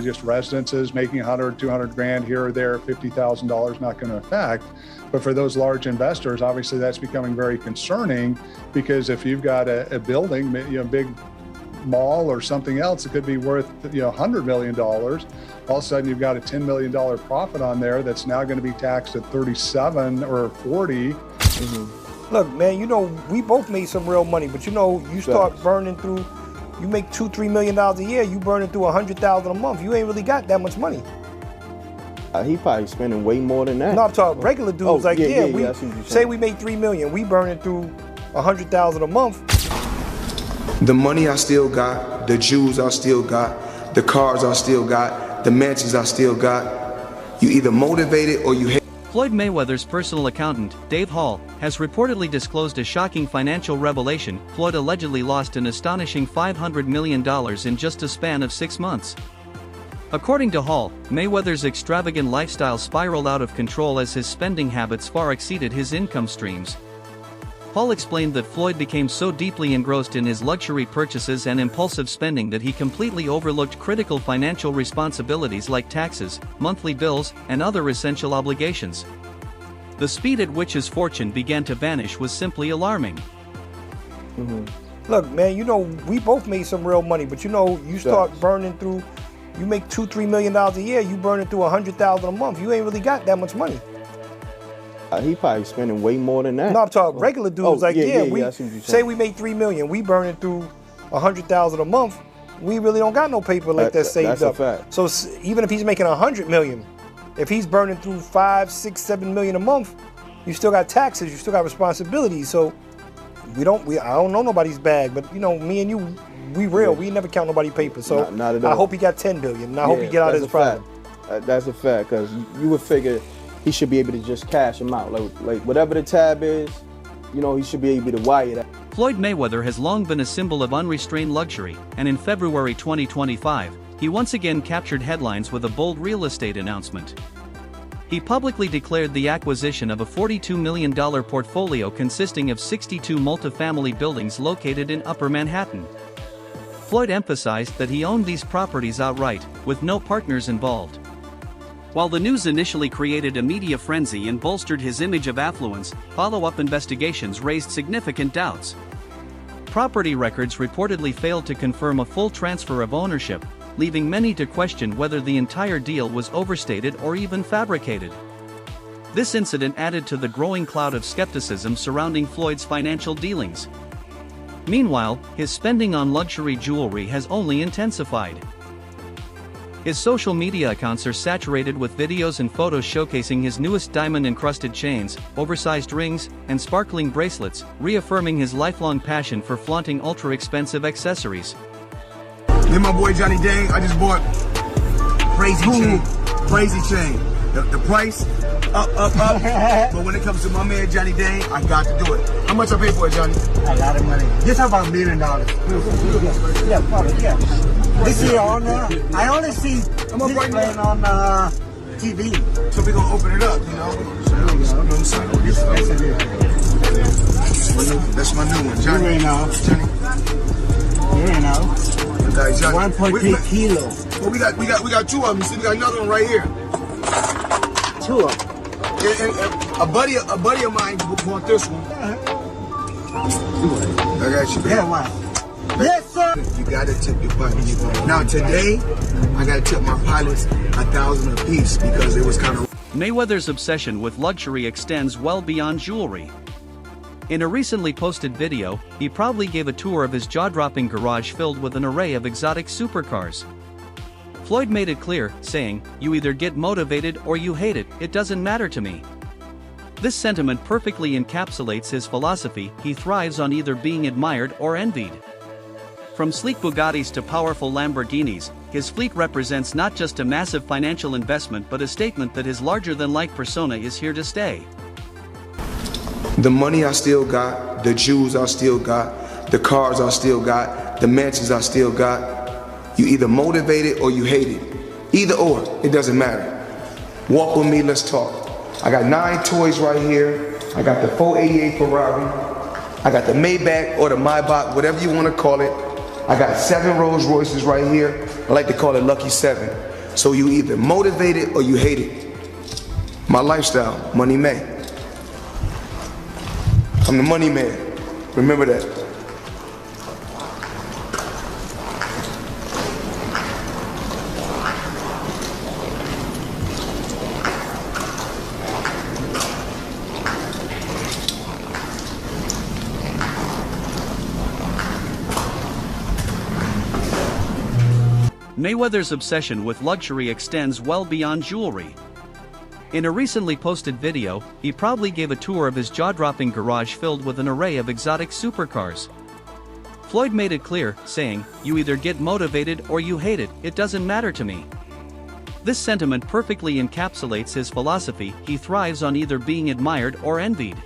Just residences making 100, 200 grand here or there, $50,000 not going to affect. But for those large investors, obviously that's becoming very concerning, because if you've got a building, big mall or something else, it could be worth $100 million. All of a sudden you've got a $10 million profit on there that's now going to be taxed at 37 or 40. Look, man, we both made some real money, but you start burning through. You make $2-3 million a year, you burning through $100,000 a month. You ain't really got that much money. He probably spending way more than that. No, I'm talking regular dudes. Say we made $3 million, we burning through $100,000 a month. The money I still got, the jewels I still got, the cars I still got, the mansions I still got. You either motivated or you hate. Floyd Mayweather's personal accountant, Dave Hall, has reportedly disclosed a shocking financial revelation. Floyd allegedly lost an astonishing $500 million in just a span of 6 months. According to Hall, Mayweather's extravagant lifestyle spiraled out of control as his spending habits far exceeded his income streams. Hall explained that Floyd became so deeply engrossed in his luxury purchases and impulsive spending that he completely overlooked critical financial responsibilities like taxes, monthly bills, and other essential obligations. The speed at which his fortune began to vanish was simply alarming. Look, man, we both made some real money, but you start burning through. You make $2-3 million a year, you burning through $100,000 a month. You ain't really got that much money. He probably spending way more than that. No, I'm talking regular dudes. Say we made $3 million, we burning through $100,000 a month. We really don't got no paper like that saved up. That's a fact. So even if he's making $100 million, if he's burning through $5, $6, $7 million a month, you still got taxes, you still got responsibilities. So I don't know nobody's bag, but me and you, we real. We never count nobody's paper. So not at all. I hope he got $10 billion, and I hope he get out of his problem. That's a fact, because you would figure he should be able to just cash him out. Like whatever the tab is, he should be able to wire that. Floyd Mayweather has long been a symbol of unrestrained luxury, and in February 2025, he once again captured headlines with a bold real estate announcement. He publicly declared the acquisition of a $42 million portfolio consisting of 62 multifamily buildings located in Upper Manhattan. Floyd emphasized that he owned these properties outright, with no partners involved. While the news initially created a media frenzy and bolstered his image of affluence, follow-up investigations raised significant doubts. Property records reportedly failed to confirm a full transfer of ownership, leaving many to question whether the entire deal was overstated or even fabricated. This incident added to the growing cloud of skepticism surrounding Floyd's financial dealings. Meanwhile, his spending on luxury jewelry has only intensified. His social media accounts are saturated with videos and photos showcasing his newest diamond-encrusted chains, oversized rings, and sparkling bracelets, reaffirming his lifelong passion for flaunting ultra-expensive accessories. Me and my boy Johnny Dang, I just bought crazy chain. The price, up. But when it comes to my man Johnny Dang, I got to do it. How much I pay for it, Johnny? A lot of money. Just about $1 million. Yeah, probably, yeah. This year on I only see this playing on TV. So we're going to open it up, That's my new one, Johnny. You ain't know. Johnny. You ain't know. Okay, Johnny. 1.3 kilos. Well, we got two of them. You see, we got another one right here. Two of them. And a buddy of mine bought this one. I got you. Yeah, why? Yes, sir. You gotta tip your pilots. Now today, I gotta tip my pilots $1,000 a piece because it was kind of. Mayweather's obsession with luxury extends well beyond jewelry. In a recently posted video, he proudly gave a tour of his jaw-dropping garage filled with an array of exotic supercars. Floyd made it clear, saying, "You either get motivated or you hate it, it doesn't matter to me." This sentiment perfectly encapsulates his philosophy. He thrives on either being admired or envied. From sleek Bugattis to powerful Lamborghinis, his fleet represents not just a massive financial investment but a statement that his larger-than-life persona is here to stay. The money I still got, the jewels I still got, the cars I still got, the mansions I still got. You either motivated or you hate it. Either or, it doesn't matter. Walk with me, let's talk. I got 9 toys right here. I got the 488 Ferrari. I got the Maybach or the Maybach, whatever you want to call it. I got 7 Rolls Royces right here. I like to call it lucky 7. So you either motivate it or you hate it. My lifestyle, money man. I'm the money man. Remember that. Mayweather's obsession with luxury extends well beyond jewelry. In a recently posted video, he proudly gave a tour of his jaw-dropping garage filled with an array of exotic supercars. Floyd made it clear, saying, "You either get motivated or you hate it, it doesn't matter to me." This sentiment perfectly encapsulates his philosophy. He thrives on either being admired or envied.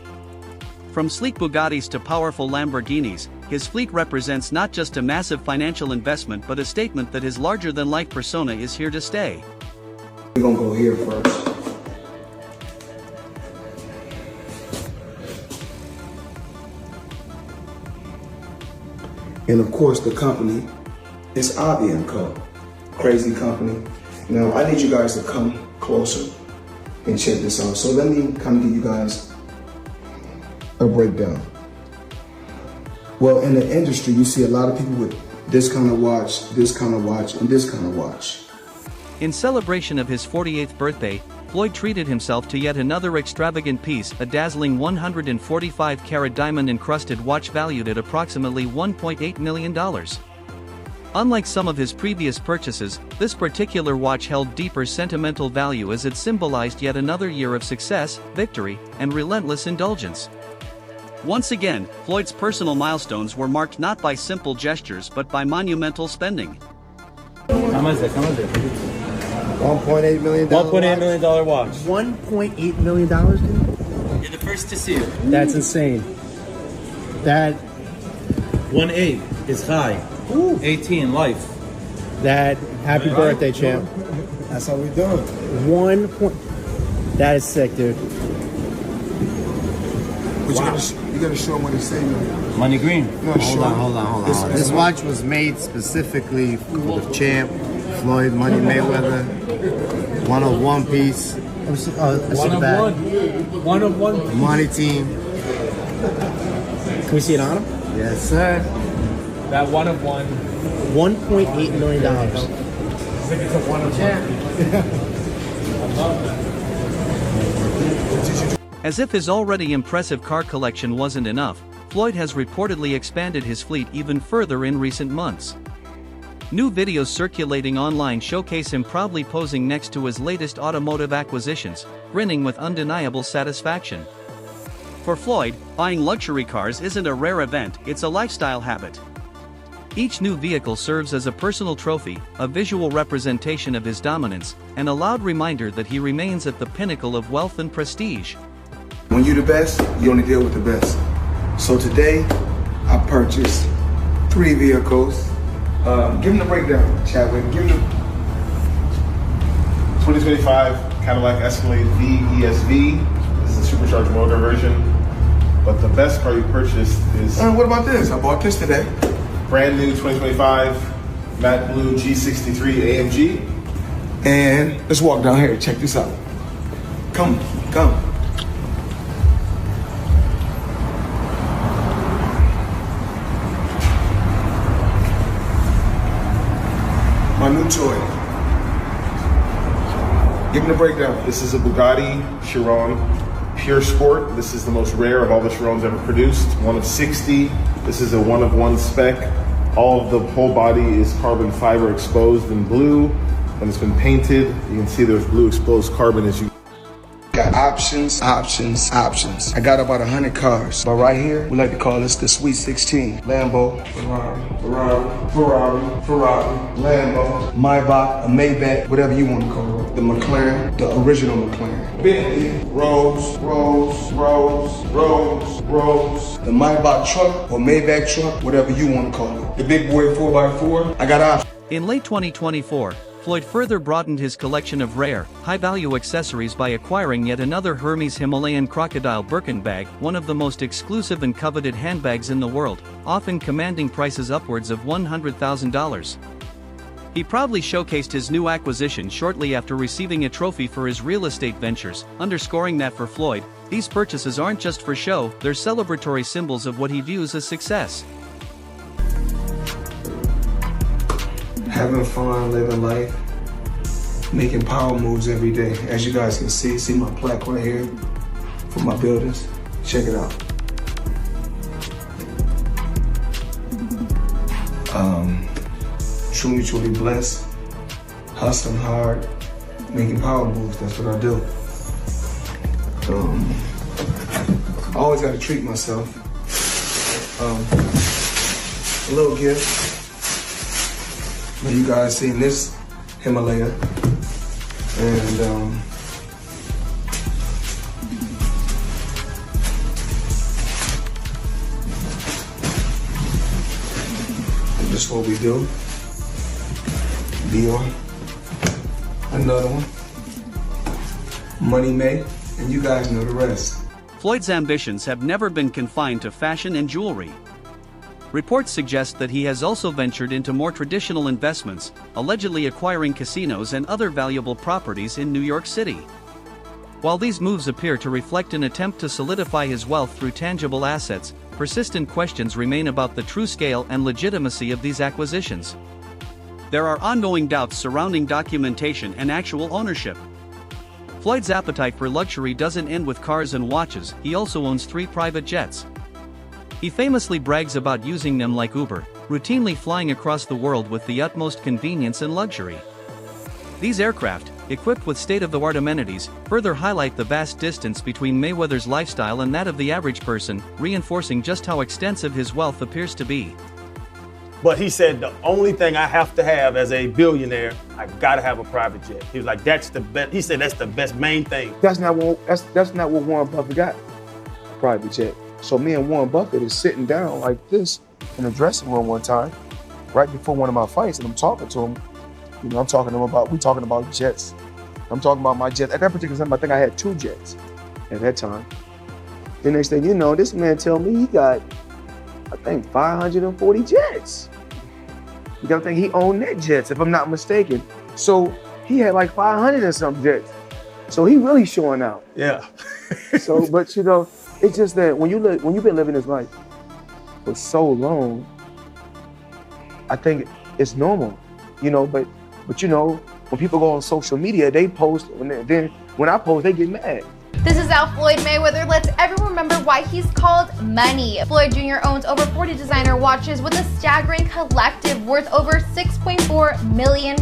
From sleek Bugattis to powerful Lamborghinis, his fleet represents not just a massive financial investment but a statement that his larger-than-life persona is here to stay. We're gonna go here first. And of course the company is Avi & Co. Crazy company. Now I need you guys to come closer and check this out. So let me kind of give you guys a breakdown. Well, in the industry, you see a lot of people with this kind of watch, this kind of watch, and this kind of watch. In celebration of his 48th birthday, Floyd treated himself to yet another extravagant piece, a dazzling 145-carat diamond-encrusted watch valued at approximately $1.8 million. Unlike some of his previous purchases, this particular watch held deeper sentimental value as it symbolized yet another year of success, victory, and relentless indulgence. Once again, Floyd's personal milestones were marked not by simple gestures but by monumental spending. How much is it? $1.8 million. $1.8 million watch. $1.8 million, dude? You're the first to see it. That's insane. That 1.8 is high. Ooh. 18 life. That happy birthday, champ. That's how we do it. 1 point. That is sick, dude. But you gotta show them what it's saying. Money green. No, Hold on. This watch was made specifically for the champ, Floyd Money Mayweather. 101 piece. One of one. Money team. Can we see it on him? Yes, sir. That one of one. $1.8 million. I think it's a one of one. As if his already impressive car collection wasn't enough, Floyd has reportedly expanded his fleet even further in recent months. New videos circulating online showcase him proudly posing next to his latest automotive acquisitions, grinning with undeniable satisfaction. For Floyd, buying luxury cars isn't a rare event, it's a lifestyle habit. Each new vehicle serves as a personal trophy, a visual representation of his dominance, and a loud reminder that he remains at the pinnacle of wealth and prestige. When you're the best, you only deal with the best. So today, I purchased 3 vehicles. Give them the breakdown, Chadwick. Give them the 2025 Cadillac Escalade V ESV. This is a supercharged motor version. But the best car you purchased is... what about this? I bought this today. Brand new 2025 matte blue G63 AMG. And let's walk down here. Check this out. Come. My new toy. Give me the breakdown. This is a Bugatti Chiron Pure Sport. This is the most rare of all the Chirons ever produced. 1 of 60. This is a 1 of 1 spec. All of the whole body is carbon fiber exposed in blue. When it's been painted, you can see there's blue exposed carbon as you Got options. I got about 100 cars. But right here, we like to call this the Sweet 16. Lambo, Ferrari, Lambo, Maybach, a Maybach, whatever you want to call it. The McLaren, the original McLaren. Bentley, Rolls. The Maybach truck or Maybach truck, whatever you want to call it. The big boy 4x4, I got options. In late 2024, Floyd further broadened his collection of rare, high-value accessories by acquiring yet another Hermes Himalayan Crocodile Birkin bag, one of the most exclusive and coveted handbags in the world, often commanding prices upwards of $100,000. He proudly showcased his new acquisition shortly after receiving a trophy for his real estate ventures, underscoring that for Floyd, these purchases aren't just for show, they're celebratory symbols of what he views as success. Having fun, living life, making power moves every day. As you guys can see my plaque right here for my buildings. Check it out. Truly blessed, hustling hard, making power moves, that's what I do. I always gotta treat myself. A little gift. You guys seen this Himalaya, and this is what we do. Dior, another one, Money May, and you guys know the rest. Floyd's ambitions have never been confined to fashion and jewelry. Reports suggest that he has also ventured into more traditional investments, allegedly acquiring casinos and other valuable properties in New York City. While these moves appear to reflect an attempt to solidify his wealth through tangible assets, persistent questions remain about the true scale and legitimacy of these acquisitions. There are ongoing doubts surrounding documentation and actual ownership. Floyd's appetite for luxury doesn't end with cars and watches, he also owns 3 private jets. He famously brags about using them like Uber, routinely flying across the world with the utmost convenience and luxury. These aircraft, equipped with state-of-the-art amenities, further highlight the vast distance between Mayweather's lifestyle and that of the average person, reinforcing just how extensive his wealth appears to be. But he said the only thing I have to have as a billionaire, I gotta have a private jet. He was like, that's the best. He said that's the best main thing. That's not what Warren Buffett got. Private jet. So me and Warren Buffett is sitting down like this in the dressing room one time, right before one of my fights, and I'm talking to him. You know, we talking about jets. I'm talking about my jets. At that particular time, I think I had 2 jets at that time. The next thing you know, this man tell me he got, I think, 540 jets. You gotta think he owned net jets, if I'm not mistaken. So he had like 500 and some jets. So he really showing out. Yeah. So, but you know, it's just that when you've been living this life for so long, I think it's normal, you know. But you know, when people go on social media, they post, and then when I post, they get mad. This is how Floyd Mayweather lets everyone remember why he's called money. Floyd Jr. owns over 40 designer watches with a staggering collective worth over $6.4 million.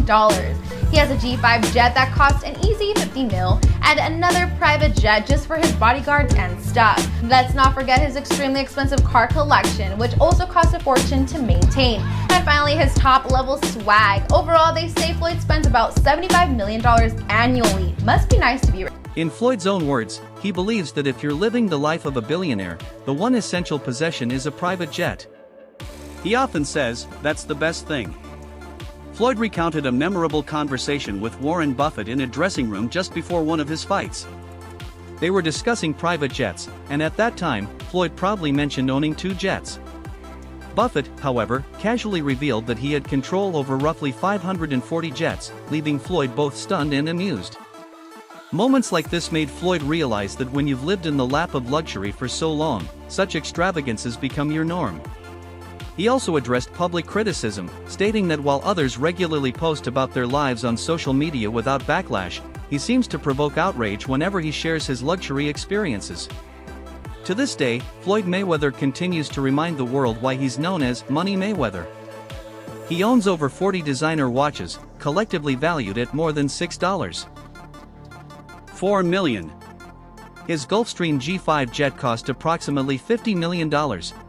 He has a G5 jet that costs an easy $50 mil and another private jet just for his bodyguards and stuff. Let's not forget his extremely expensive car collection, which also costs a fortune to maintain. And finally, his top level swag. Overall, they say Floyd spends about $75 million annually. Must be nice to be rich. In Floyd's own words, he believes that if you're living the life of a billionaire, the one essential possession is a private jet. He often says, that's the best thing. Floyd recounted a memorable conversation with Warren Buffett in a dressing room just before one of his fights. They were discussing private jets, and at that time, Floyd proudly mentioned owning 2 jets. Buffett, however, casually revealed that he had control over roughly 540 jets, leaving Floyd both stunned and amused. Moments like this made Floyd realize that when you've lived in the lap of luxury for so long, such extravagances become your norm. He also addressed public criticism, stating that while others regularly post about their lives on social media without backlash, he seems to provoke outrage whenever he shares his luxury experiences. To this day, Floyd Mayweather continues to remind the world why he's known as Money Mayweather. He owns over 40 designer watches, collectively valued at more than $6.4 million. His Gulfstream G5 jet cost approximately $50 million,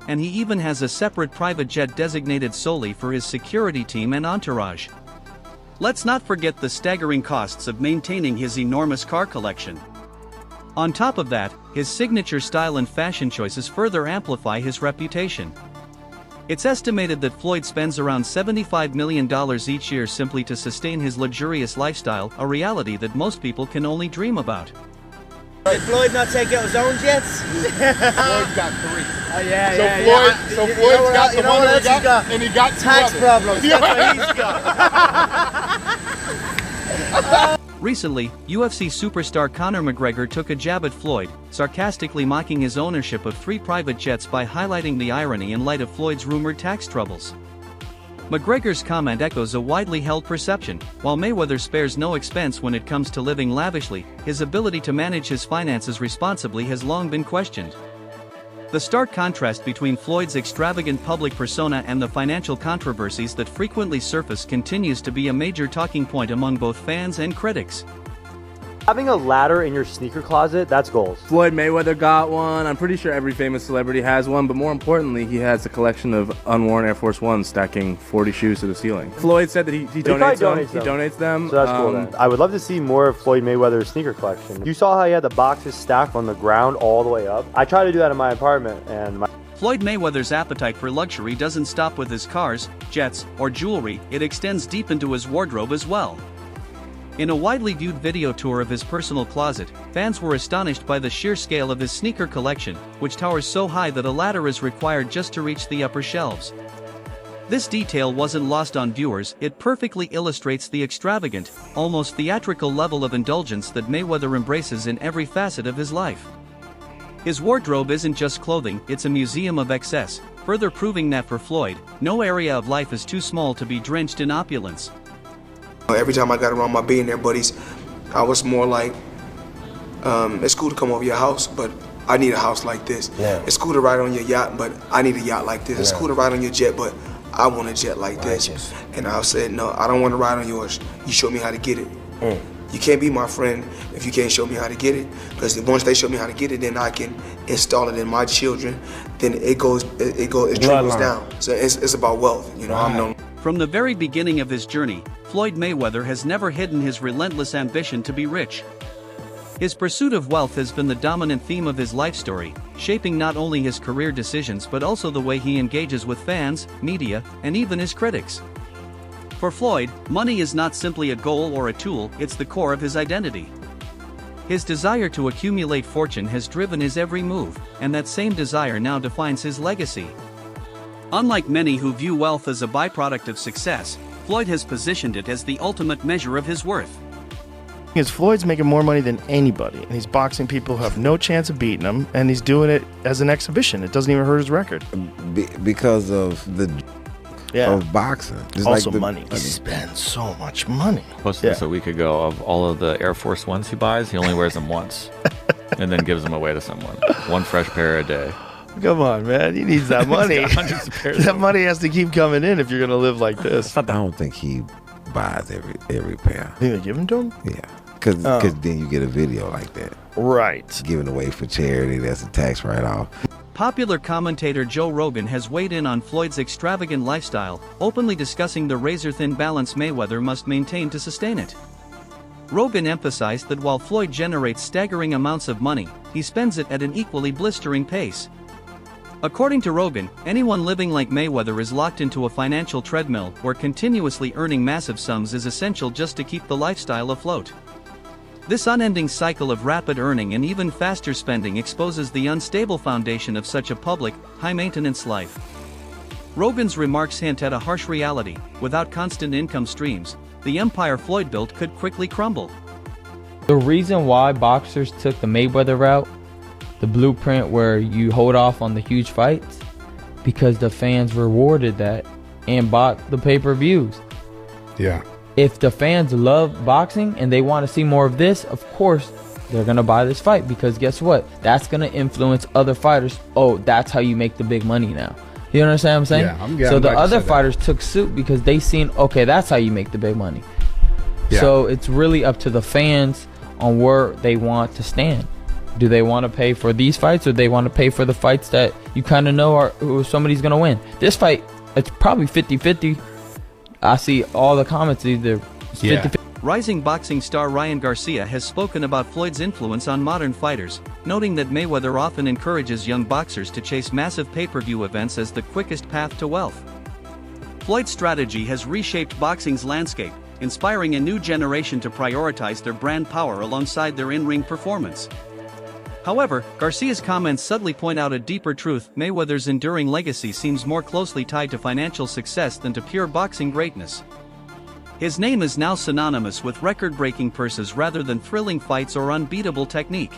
and he even has a separate private jet designated solely for his security team and entourage. Let's not forget the staggering costs of maintaining his enormous car collection. On top of that, his signature style and fashion choices further amplify his reputation. It's estimated that Floyd spends around $75 million each year simply to sustain his luxurious lifestyle, a reality that most people can only dream about. Did Floyd not take out his own jets? Floyd's got 3. Oh, yeah, So Floyd's got the one that he got, and he got 2 tax others. problems. That's what he's got. Recently, UFC superstar Conor McGregor took a jab at Floyd, sarcastically mocking his ownership of 3 private jets by highlighting the irony in light of Floyd's rumored tax troubles. McGregor's comment echoes a widely held perception. While Mayweather spares no expense when it comes to living lavishly, his ability to manage his finances responsibly has long been questioned. The stark contrast between Floyd's extravagant public persona and the financial controversies that frequently surface continues to be a major talking point among both fans and critics. Having a ladder in your sneaker closet, that's goals. Floyd Mayweather got one. I'm pretty sure every famous celebrity has one, but more importantly, he has a collection of unworn Air Force Ones stacking 40 shoes to the ceiling. Floyd said that he donates them. He donates them. So that's cool then. I would love to see more of Floyd Mayweather's sneaker collection. You saw how he had the boxes stacked on the ground all the way up? I try to do that in my apartment, and Floyd Mayweather's appetite for luxury doesn't stop with his cars, jets, or jewelry, it extends deep into his wardrobe as well. In a widely viewed video tour of his personal closet, fans were astonished by the sheer scale of his sneaker collection, which towers so high that a ladder is required just to reach the upper shelves. This detail wasn't lost on viewers, it perfectly illustrates the extravagant, almost theatrical level of indulgence that Mayweather embraces in every facet of his life. His wardrobe isn't just clothing, it's a museum of excess, further proving that for Floyd, no area of life is too small to be drenched in opulence. Every time I got around my billionaire buddies, I was more like, it's cool to come over your house, but I need a house like this. Yeah. It's cool to ride on your yacht, but I need a yacht like this. Yeah. It's cool to ride on your jet, but I want a jet like this. And I said, no, I don't want to ride on yours. You show me how to get it. You can't be my friend if you can't show me how to get it. Because once they show me how to get it, then I can install it in my children. Then it trickles down. So it's about wealth, you know. I'm known. From the very beginning of his journey, Floyd Mayweather has never hidden his relentless ambition to be rich. His pursuit of wealth has been the dominant theme of his life story, shaping not only his career decisions but also the way he engages with fans, media, and even his critics. For Floyd, money is not simply a goal or a tool, it's the core of his identity. His desire to accumulate fortune has driven his every move, and that same desire now defines his legacy. Unlike many who view wealth as a byproduct of success, Floyd has positioned it as the ultimate measure of his worth. Because Floyd's making more money than anybody, and he's boxing people who have no chance of beating him, and he's doing it as an exhibition. It doesn't even hurt his record. Because of the of boxing. It's also like money. He spends so much money. Posted this a week ago of all of the Air Force Ones he buys. He only wears them once and then gives them away to someone. One fresh pair a day. Come on, man. He needs that money. Hundreds of pairs. That money has to keep coming in if you're going to live like this. I don't think he buys every pair. Think they give them to him? Yeah. Because then you get a video like that. Right. Giving away for charity, that's a tax write-off. Popular commentator Joe Rogan has weighed in on Floyd's extravagant lifestyle, openly discussing the razor-thin balance Mayweather must maintain to sustain it. Rogan emphasized that while Floyd generates staggering amounts of money, he spends it at an equally blistering pace. According to Rogan, anyone living like Mayweather is locked into a financial treadmill where continuously earning massive sums is essential just to keep the lifestyle afloat. This unending cycle of rapid earning and even faster spending exposes the unstable foundation of such a public, high-maintenance life. Rogan's remarks hint at a harsh reality: without constant income streams, the empire Floyd built could quickly crumble. The reason why boxers took the Mayweather route, the blueprint where you hold off on the huge fights, because the fans rewarded that and bought the pay-per-views. Yeah. If the fans love boxing and they want to see more of this, of course they're gonna buy this fight, because guess what? That's gonna influence other fighters. Oh, that's how you make the big money now. You understand what I'm saying? Yeah, I'm so the other fighters took suit because they seen, okay, that's how you make the big money. Yeah. So it's really up to the fans on where they want to stand. Do they want to pay for these fights, or they want to pay for the fights that you kind of know are who somebody's gonna win? This fight, it's probably 50-50. I see all the comments either 50-50. Rising boxing star Ryan Garcia has spoken about Floyd's influence on modern fighters, noting that Mayweather often encourages young boxers to chase massive pay-per-view events as the quickest path to wealth. Floyd's strategy has reshaped boxing's landscape, inspiring a new generation to prioritize their brand power alongside their in-ring performance. However, Garcia's comments subtly point out a deeper truth. Mayweather's enduring legacy seems more closely tied to financial success than to pure boxing greatness. His name is now synonymous with record-breaking purses rather than thrilling fights or unbeatable technique.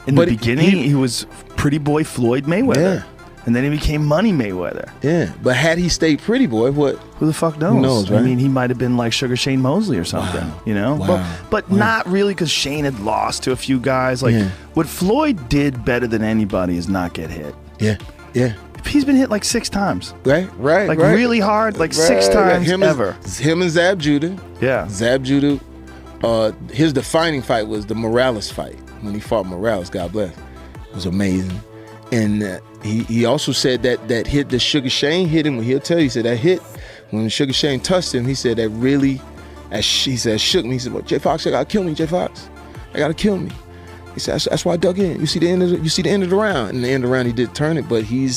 In the beginning, he was Pretty Boy Floyd Mayweather. Yeah. And then he became Money Mayweather. Yeah, but had he stayed Pretty Boy, what? Who the fuck knows? Who knows, right? I mean, he might have been like Sugar Shane Mosley or something, you know? Wow. But not really, because Shane had lost to a few guys. Like, what Floyd did better than anybody is not get hit. Yeah, yeah. He's been hit like 6 times. Right. Like really hard, like 6 times ever. Him and Zab Judah. Yeah. Zab Judah, his defining fight was the Morales fight. When he fought Morales, God bless. It was amazing. And he also said that hit that Sugar Shane hit him. He'll tell you, he said that hit, when Sugar Shane touched him, he said that really, he said, shook me. He said, well, J Fox, I gotta kill me, J Fox. I gotta kill me. He said, that's why I dug in. You see the end of the round. And the end of the round, he did turn it, but he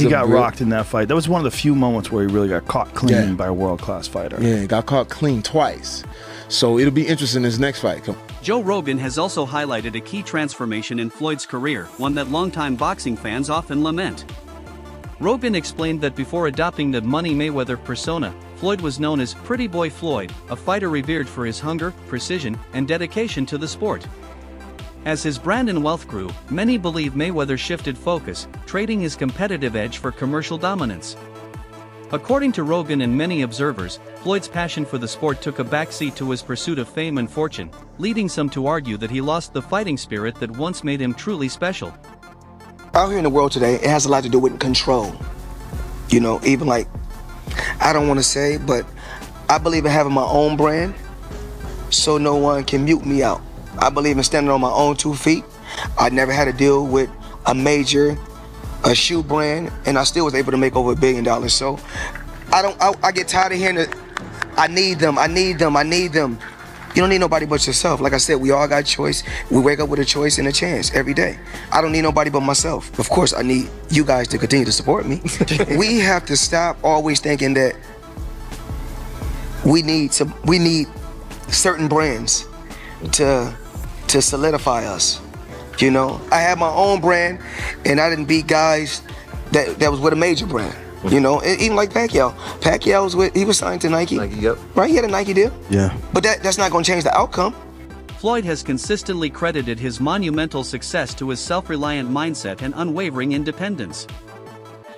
got rocked in that fight. That was one of the few moments where he really got caught clean by a world-class fighter. Yeah, he got caught clean twice. So it'll be interesting in his next fight. Joe Rogan has also highlighted a key transformation in Floyd's career, one that longtime boxing fans often lament. Rogan explained that before adopting the Money Mayweather persona, Floyd was known as Pretty Boy Floyd, a fighter revered for his hunger, precision, and dedication to the sport. As his brand and wealth grew, many believe Mayweather shifted focus, trading his competitive edge for commercial dominance. According to Rogan and many observers, Floyd's passion for the sport took a backseat to his pursuit of fame and fortune, leading some to argue that he lost the fighting spirit that once made him truly special. Out here in the world today, it has a lot to do with control. You know, even like, I don't want to say, but I believe in having my own brand so no one can mute me out. I believe in standing on my own 2 feet. I never had to deal with a shoe brand, and I still was able to make over $1 billion. So I get tired of hearing that I need them. You don't need nobody but yourself. Like I said, we all got choice. We wake up with a choice and a chance every day. I don't need nobody but myself. Of course, I need you guys to continue to support me. We have to stop always thinking that we need certain brands to solidify us. You know, I have my own brand, and I didn't beat guys that was with a major brand. You know, even like Pacquiao. He was signed to Nike. Right, he had a Nike deal. Yeah. But that's not going to change the outcome. Floyd has consistently credited his monumental success to his self-reliant mindset and unwavering independence.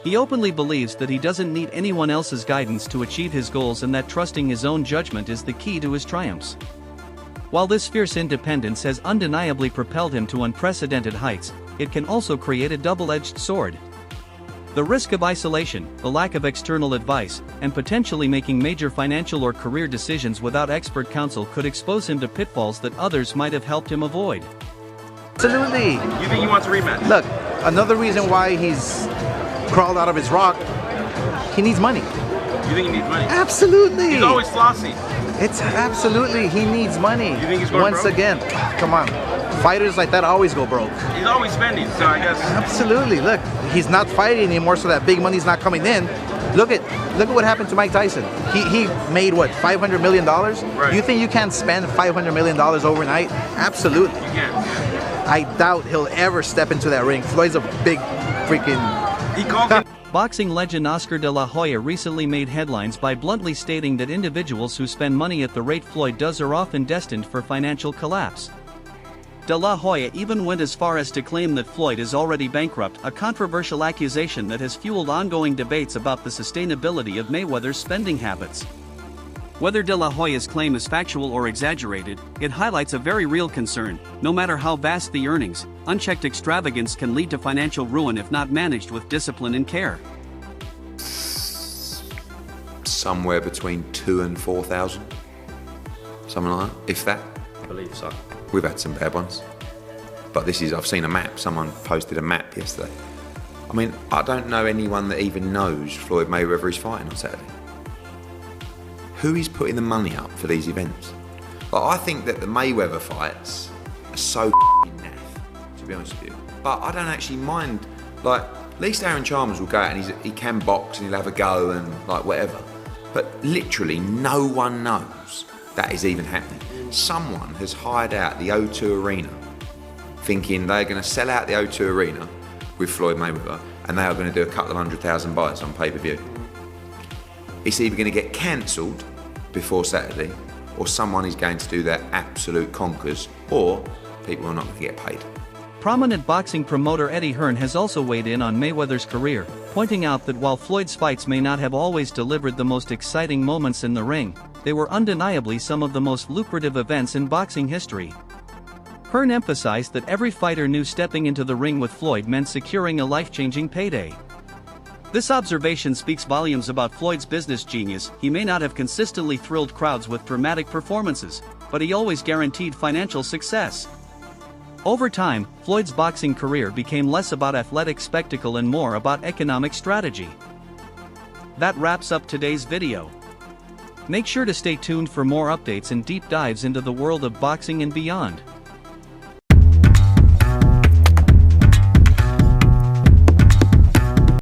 He openly believes that he doesn't need anyone else's guidance to achieve his goals, and that trusting his own judgment is the key to his triumphs. While this fierce independence has undeniably propelled him to unprecedented heights, it can also create a double-edged sword. The risk of isolation, the lack of external advice, and potentially making major financial or career decisions without expert counsel could expose him to pitfalls that others might have helped him avoid. Absolutely. You think he wants a rematch? Look, another reason why he's crawled out of his rock, he needs money. You think he needs money? Absolutely. He's always flossy. It's absolutely, he needs money. You think he's going Once broke? again, come on. Fighters like that always go broke. He's always spending, so I guess. Absolutely. Look, he's not fighting anymore, so that big money's not coming in. Look at what happened to Mike Tyson. He made what, $500 million? Right. You think you can spend $500 million overnight? Absolutely. You can. I doubt he'll ever step into that ring. Floyd's a big freaking... He called him. Boxing legend Oscar de la Hoya recently made headlines by bluntly stating that individuals who spend money at the rate Floyd does are often destined for financial collapse. De La Hoya even went as far as to claim that Floyd is already bankrupt, a controversial accusation that has fueled ongoing debates about the sustainability of Mayweather's spending habits. Whether De La Hoya's claim is factual or exaggerated, it highlights a very real concern. No matter how vast the earnings, unchecked extravagance can lead to financial ruin if not managed with discipline and care. Somewhere between 2,000 and 4,000, something like that, if that. I believe so. We've had some bad ones, but I've seen a map. Someone posted a map yesterday. I mean, I don't know anyone that even knows Floyd Mayweather is fighting on Saturday. Who is putting the money up for these events? Like, I think that the Mayweather fights are so naff, to be honest with you. But I don't actually mind. Like, at least Aaron Chalmers will go out and he can box and he'll have a go and like whatever. But literally no one knows that is even happening. Someone has hired out the O2 Arena thinking they're going to sell out the O2 Arena with Floyd Mayweather and they are going to do a couple of 100,000 buys on pay-per-view. It's either going to get cancelled before Saturday, or someone is going to do their absolute conkers, or people are not going to get paid. Prominent boxing promoter Eddie Hearn has also weighed in on Mayweather's career, pointing out that while Floyd's fights may not have always delivered the most exciting moments in the ring, they were undeniably some of the most lucrative events in boxing history. Hearn emphasized that every fighter knew stepping into the ring with Floyd meant securing a life-changing payday. This observation speaks volumes about Floyd's business genius. He may not have consistently thrilled crowds with dramatic performances, but he always guaranteed financial success. Over time, Floyd's boxing career became less about athletic spectacle and more about economic strategy. That wraps up today's video. Make sure to stay tuned for more updates and deep dives into the world of boxing and beyond.